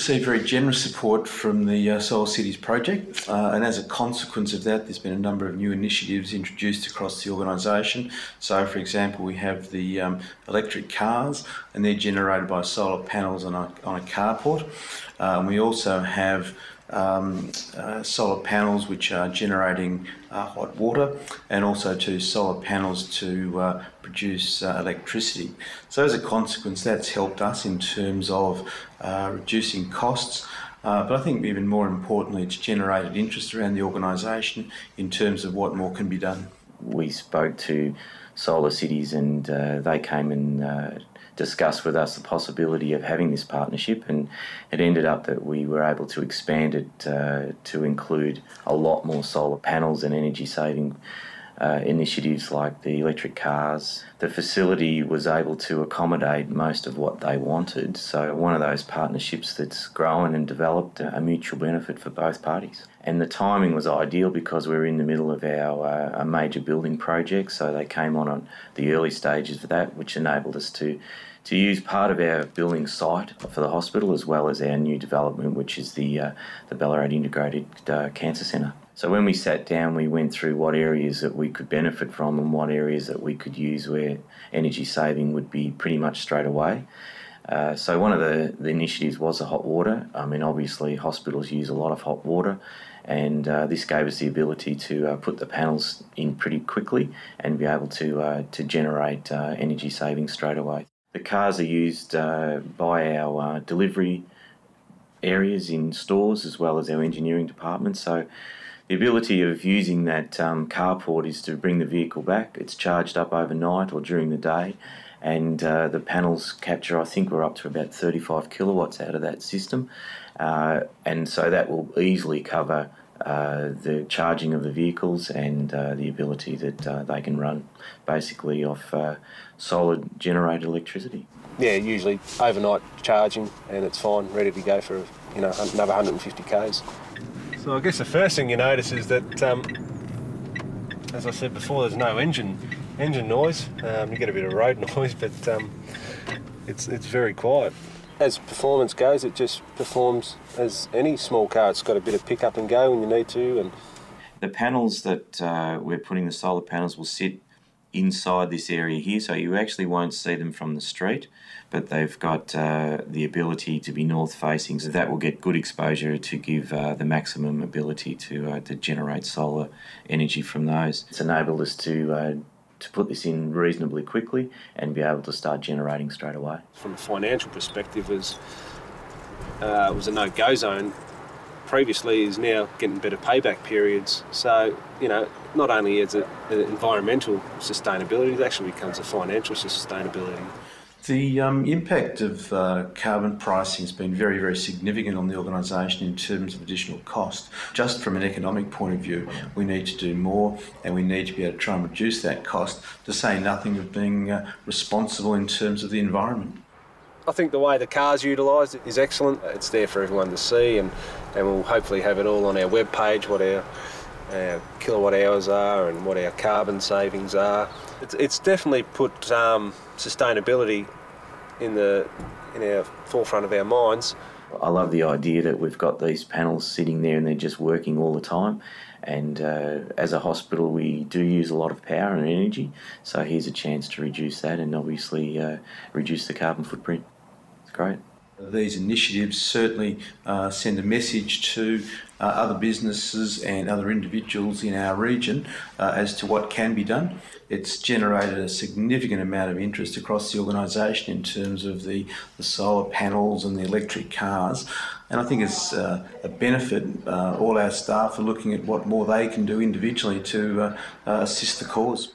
received very generous support from the Solar Cities project, and as a consequence of that, there's been a number of new initiatives introduced across the organisation. So, for example, we have the electric cars, and they're generated by solar panels on a carport. We also have solar panels which are generating hot water, and also solar panels to produce electricity. So as a consequence, that's helped us in terms of reducing costs, but I think even more importantly, it's generated interest around the organisation in terms of what more can be done. We spoke to Solar Cities, and they came and discussed with us the possibility of having this partnership, and it ended up that we were able to expand it to include a lot more solar panels and energy saving initiatives like the electric cars. The facility was able to accommodate most of what they wanted, so one of those partnerships that's grown and developed a mutual benefit for both parties. And the timing was ideal because we were in the middle of our major building project, so they came on the early stages of that, which enabled us to use part of our building site for the hospital, as well as our new development, which is the Ballarat Integrated Cancer Centre. So when we sat down, we went through what areas that we could benefit from and what areas that we could use where energy saving would be pretty much straight away. So one of the initiatives was the hot water. I mean, obviously hospitals use a lot of hot water, and this gave us the ability to put the panels in pretty quickly and be able to generate energy saving straight away. The cars are used by our delivery areas in stores as well as our engineering department. So the ability of using that carport is to bring the vehicle back. It's charged up overnight or during the day, and the panels capture, I think we're up to about 35 kilowatts out of that system, and so that will easily cover the charging of the vehicles and the ability that they can run basically off solar generated electricity. Yeah, usually overnight charging, and it's fine, ready to go for another 150 k's. So I guess the first thing you notice is that, as I said before, there's no engine noise. You get a bit of road noise, but it's very quiet. As performance goes, it just performs as any small car. It's got a bit of pick up and go when you need to. And the panels that we're putting, the solar panels, will sit inside this area here, so you actually won't see them from the street, but they've got the ability to be north facing, so that will get good exposure to give the maximum ability to generate solar energy from those. It's enabled us to put this in reasonably quickly and be able to start generating straight away. From a financial perspective, it was a no-go zone. Previously is now getting better payback periods. So, not only is it environmental sustainability, it actually becomes a financial sustainability. The impact of carbon pricing has been very, very significant on the organisation in terms of additional cost. Just from an economic point of view, we need to do more, and we need to be able to try and reduce that cost, to say nothing of being responsible in terms of the environment. I think the way the car's utilised is excellent. It's there for everyone to see, and we'll hopefully have it all on our webpage, what our kilowatt hours are and what our carbon savings are. It's definitely put sustainability in our forefront of our minds. I love the idea that we've got these panels sitting there and they're just working all the time, and as a hospital we do use a lot of power and energy, so here's a chance to reduce that and obviously reduce the carbon footprint. It's great. These initiatives certainly send a message to other businesses and other individuals in our region as to what can be done. It's generated a significant amount of interest across the organisation in terms of the solar panels and the electric cars, and I think it's a benefit. All our staff are looking at what more they can do individually to assist the cause.